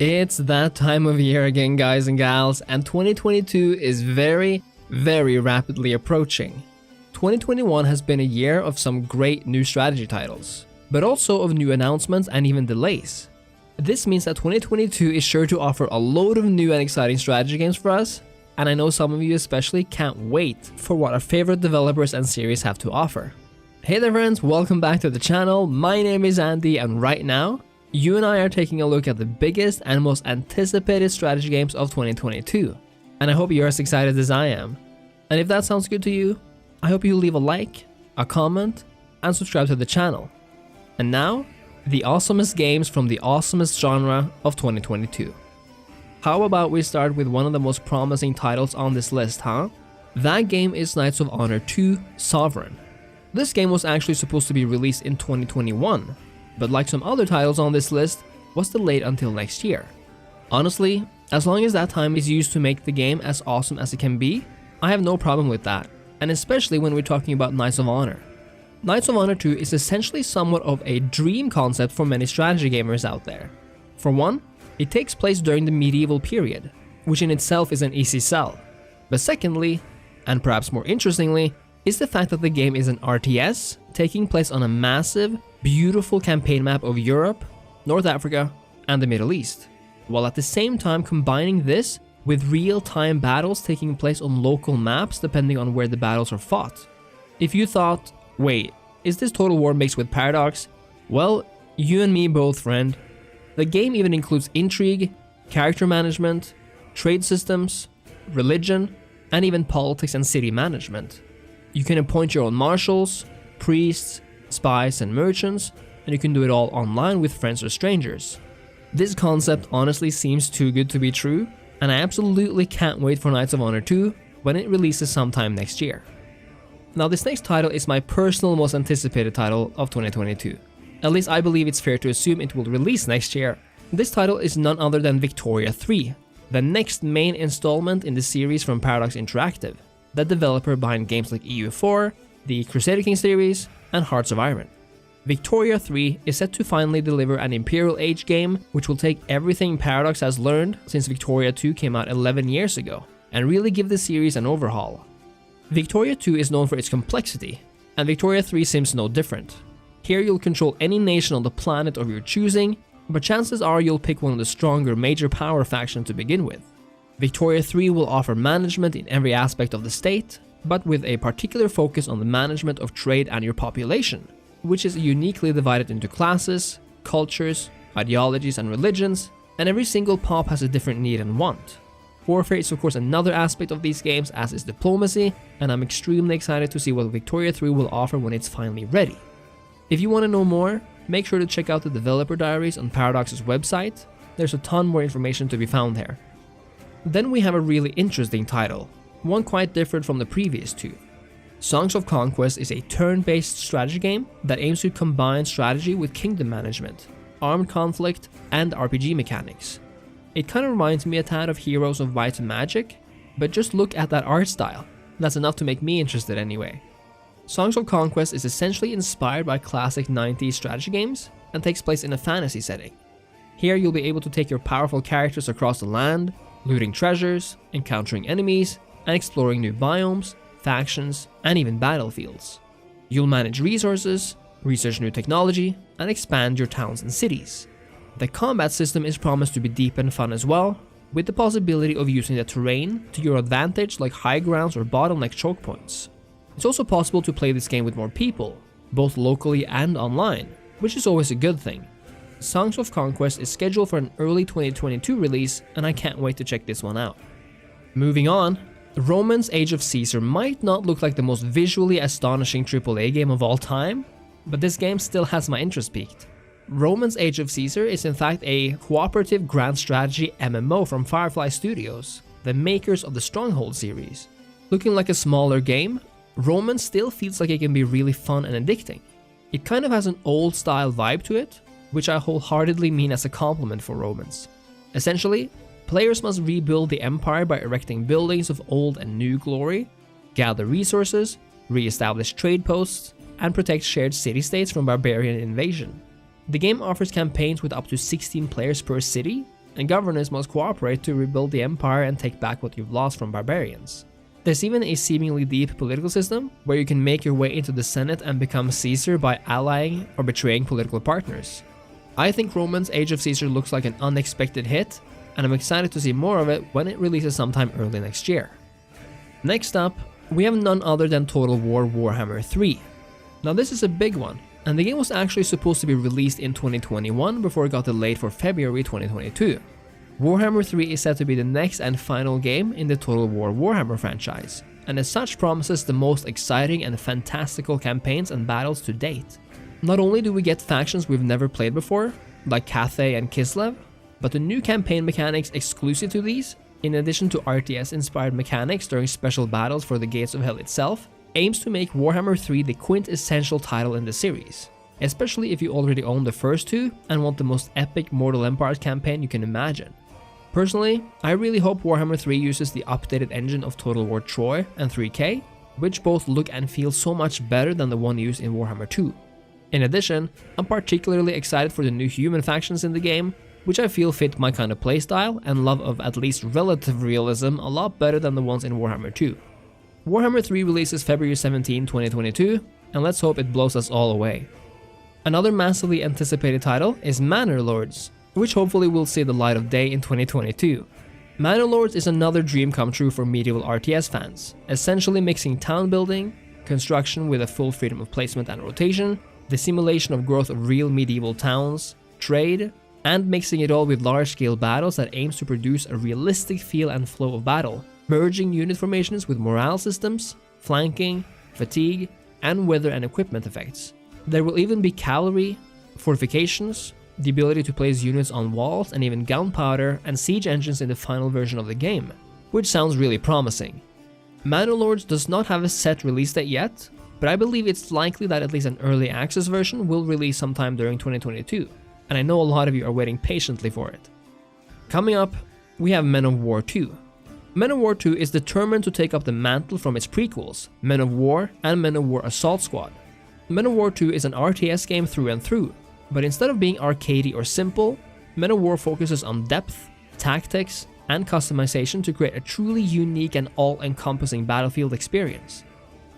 It's that time of year again, guys and gals, and 2022 is very rapidly approaching. 2021 has been a year of some great new strategy titles, but also of new announcements and even delays. This means that 2022 is sure to offer a load of new and exciting strategy games for us, and I know some of you especially can't wait for what our favorite developers and series have to offer. Hey there friends, welcome back to the channel. My name is Andy, and right now, you and I are taking a look at the biggest and most anticipated strategy games of 2022. And I hope you're as excited as I am. And if that sounds good to you, I hope you leave a like, a comment, and subscribe to the channel. And now, the awesomest games from the awesomest genre of 2022. How about we start with one of the most promising titles on this list, huh? That game is Knights of Honor 2 Sovereign. This game was actually supposed to be released in 2021, but like some other titles on this list, was delayed until next year. Honestly, as long as that time is used to make the game as awesome as it can be, I have no problem with that, and especially when we're talking about Knights of Honor. Knights of Honor 2 is essentially somewhat of a dream concept for many strategy gamers out there. For one, it takes place during the medieval period, which in itself is an easy sell. But secondly, and perhaps more interestingly, is the fact that the game is an RTS taking place on a massive, beautiful campaign map of Europe, North Africa, and the Middle East, while at the same time combining this with real-time battles taking place on local maps depending on where the battles are fought. If you thought, wait, is this Total War mixed with Paradox? Well, you and me both, friend. The game even includes intrigue, character management, trade systems, religion, and even politics and city management. You can appoint your own marshals, priests, spies, and merchants, and you can do it all online with friends or strangers. This concept honestly seems too good to be true, and I absolutely can't wait for Knights of Honor 2 when it releases sometime next year. Now, this next title is my personal most anticipated title of 2022. At least I believe it's fair to assume it will release next year. This title is none other than Victoria 3, the next main installment in the series from Paradox Interactive, the developer behind games like EU4, the Crusader Kings series, and Hearts of Iron. Victoria 3 is set to finally deliver an Imperial Age game which will take everything Paradox has learned since Victoria 2 came out 11 years ago, and really give the series an overhaul. Victoria 2 is known for its complexity, and Victoria 3 seems no different. Here you'll control any nation on the planet of your choosing, but chances are you'll pick one of the stronger major power factions to begin with. Victoria 3 will offer management in every aspect of the state, but with a particular focus on the management of trade and your population, which is uniquely divided into classes, cultures, ideologies, and religions, and every single pop has a different need and want. Warfare is of course another aspect of these games, as is diplomacy, and I'm extremely excited to see what Victoria 3 will offer when it's finally ready. If you want to know more, make sure to check out the developer diaries on Paradox's website. There's a ton more information to be found there. Then we have a really interesting title, one quite different from the previous two. Songs of Conquest is a turn-based strategy game that aims to combine strategy with kingdom management, armed conflict, and RPG mechanics. It kind of reminds me a tad of Heroes of Might and Magic, but just look at that art style. That's enough to make me interested anyway. Songs of Conquest is essentially inspired by classic 90s strategy games and takes place in a fantasy setting. Here you'll be able to take your powerful characters across the land, looting treasures, encountering enemies, and exploring new biomes, factions, and even battlefields. You'll manage resources, research new technology, and expand your towns and cities. The combat system is promised to be deep and fun as well, with the possibility of using the terrain to your advantage like high grounds or bottleneck choke points. It's also possible to play this game with more people, both locally and online, which is always a good thing. Songs of Conquest is scheduled for an early 2022 release, and I can't wait to check this one out. Moving on, Romans Age of Caesar might not look like the most visually astonishing AAA game of all time, but this game still has my interest peaked. Romans Age of Caesar is in fact a cooperative grand strategy MMO from Firefly Studios, the makers of the Stronghold series. Looking like a smaller game, Romans still feels like it can be really fun and addicting. It kind of has an old style vibe to it, which I wholeheartedly mean as a compliment for Romans. Essentially, players must rebuild the empire by erecting buildings of old and new glory, gather resources, re-establish trade posts, and protect shared city-states from barbarian invasion. The game offers campaigns with up to 16 players per city, and governors must cooperate to rebuild the empire and take back what you've lost from barbarians. There's even a seemingly deep political system where you can make your way into the Senate and become Caesar by allying or betraying political partners. I think Roman's Age of Caesar looks like an unexpected hit, and I'm excited to see more of it when it releases sometime early next year. Next up, we have none other than Total War Warhammer 3. Now this is a big one, and the game was actually supposed to be released in 2021 before it got delayed for February 2022. Warhammer 3 is said to be the next and final game in the Total War Warhammer franchise, and as such promises the most exciting and fantastical campaigns and battles to date. Not only do we get factions we've never played before, like Cathay and Kislev, but the new campaign mechanics exclusive to these, in addition to RTS-inspired mechanics during special battles for the Gates of Hell itself, aims to make Warhammer 3 the quintessential title in the series, especially if you already own the first two and want the most epic Mortal Empires campaign you can imagine. Personally, I really hope Warhammer 3 uses the updated engine of Total War Troy and 3K, which both look and feel so much better than the one used in Warhammer 2. In addition, I'm particularly excited for the new human factions in the game, which I feel fit my kind of playstyle and love of at least relative realism a lot better than the ones in Warhammer 2. Warhammer 3 releases February 17, 2022, and let's hope it blows us all away. Another massively anticipated title is Manor Lords, which hopefully will see the light of day in 2022. Manor Lords is another dream come true for medieval RTS fans, essentially mixing town building, construction with a full freedom of placement and rotation, the simulation of growth of real medieval towns, trade, and mixing it all with large-scale battles that aims to produce a realistic feel and flow of battle, merging unit formations with morale systems, flanking, fatigue, and weather and equipment effects. There will even be cavalry, fortifications, the ability to place units on walls, and even gunpowder and siege engines in the final version of the game, which sounds really promising. Manor Lords does not have a set release date yet, but I believe it's likely that at least an early access version will release sometime during 2022, and I know a lot of you are waiting patiently for it. Coming up, we have Men of War 2. Men of War 2 is determined to take up the mantle from its prequels, Men of War and Men of War Assault Squad. Men of War 2 is an RTS game through and through, but instead of being arcadey or simple, Men of War focuses on depth, tactics, and customization to create a truly unique and all-encompassing battlefield experience.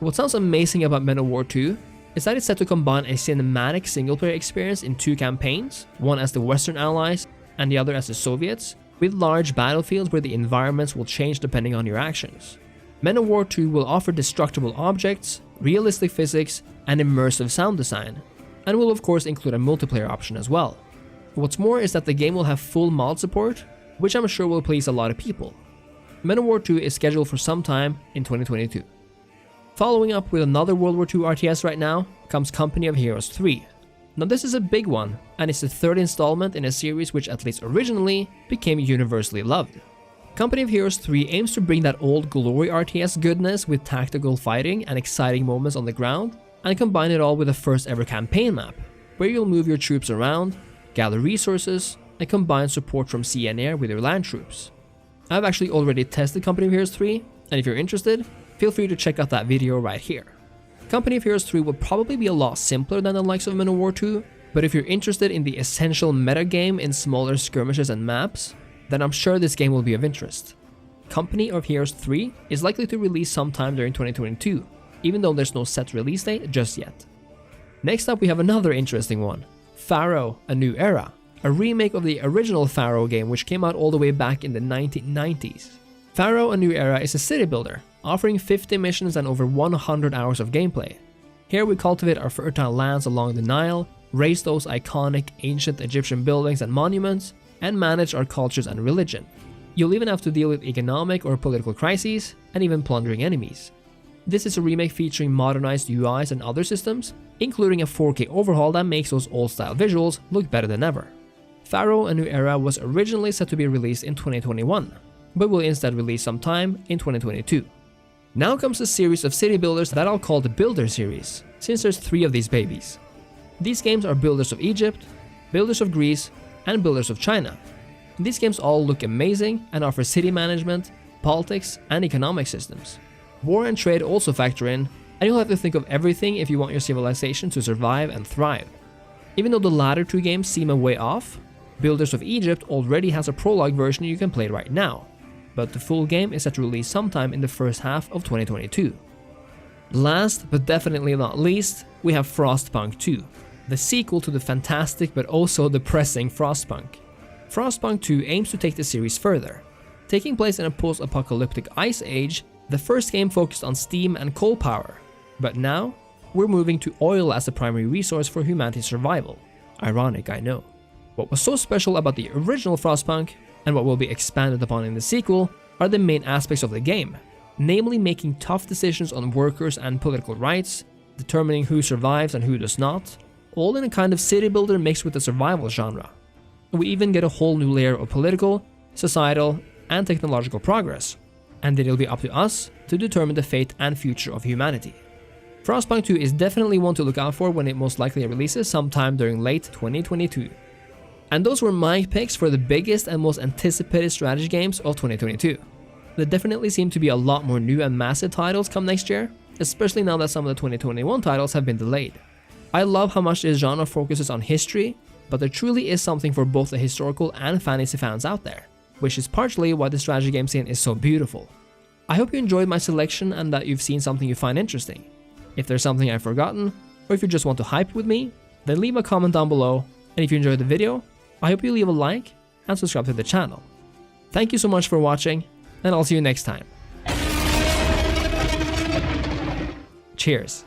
What sounds amazing about Men of War 2 is that it's set to combine a cinematic single-player experience in two campaigns, one as the Western Allies and the other as the Soviets, with large battlefields where the environments will change depending on your actions. Men of War 2 will offer destructible objects, realistic physics, and immersive sound design, and will of course include a multiplayer option as well. What's more is that the game will have full mod support, which I'm sure will please a lot of people. Men of War 2 is scheduled for some time in 2022. Following up with another World War II RTS right now comes Company of Heroes 3. Now this is a big one, and it's the third installment in a series which at least originally became universally loved. Company of Heroes 3 aims to bring that old glory RTS goodness with tactical fighting and exciting moments on the ground, and combine it all with the first ever campaign map, where you'll move your troops around, gather resources, and combine support from sea and air with your land troops. I've actually already tested Company of Heroes 3, and if you're interested, feel free to check out that video right here. Company of Heroes 3 will probably be a lot simpler than the likes of Men of War 2, but if you're interested in the essential metagame in smaller skirmishes and maps, then I'm sure this game will be of interest. Company of Heroes 3 is likely to release sometime during 2022, even though there's no set release date just yet. Next up we have another interesting one, Pharaoh: A New Era, a remake of the original Pharaoh game which came out all the way back in the 1990s. Pharaoh: A New Era is a city builder, offering 50 missions and over 100 hours of gameplay. Here we cultivate our fertile lands along the Nile, raise those iconic ancient Egyptian buildings and monuments, and manage our cultures and religion. You'll even have to deal with economic or political crises, and even plundering enemies. This is a remake featuring modernized UIs and other systems, including a 4K overhaul that makes those old-style visuals look better than ever. Pharaoh: A New Era was originally set to be released in 2021, but will instead release sometime in 2022. Now comes a series of city builders that I'll call the Builder series, since there's 3 of these babies. These games are Builders of Egypt, Builders of Greece, and Builders of China. These games all look amazing and offer city management, politics, and economic systems. War and trade also factor in, and you'll have to think of everything if you want your civilization to survive and thrive. Even though the latter 2 games seem a way off, Builders of Egypt already has a prologue version you can play right now, but the full game is set to release sometime in the first half of 2022. Last, but definitely not least, we have Frostpunk 2, the sequel to the fantastic but also depressing Frostpunk. Frostpunk 2 aims to take the series further. Taking place in a post-apocalyptic ice age, the first game focused on steam and coal power, but now we're moving to oil as the primary resource for humanity's survival. Ironic, I know. What was so special about the original Frostpunk, and what will be expanded upon in the sequel, are the main aspects of the game, namely making tough decisions on workers and political rights, determining who survives and who does not, all in a kind of city builder mixed with the survival genre. We even get a whole new layer of political, societal, and technological progress, and it'll be up to us to determine the fate and future of humanity. Frostpunk 2 is definitely one to look out for when it most likely releases sometime during late 2022. And those were my picks for the biggest and most anticipated strategy games of 2022. There definitely seem to be a lot more new and massive titles come next year, especially now that some of the 2021 titles have been delayed. I love how much this genre focuses on history, but there truly is something for both the historical and fantasy fans out there, which is partially why the strategy game scene is so beautiful. I hope you enjoyed my selection and that you've seen something you find interesting. If there's something I've forgotten, or if you just want to hype with me, then leave a comment down below, and if you enjoyed the video, I hope you leave a like and subscribe to the channel. Thank you so much for watching, and I'll see you next time. Cheers.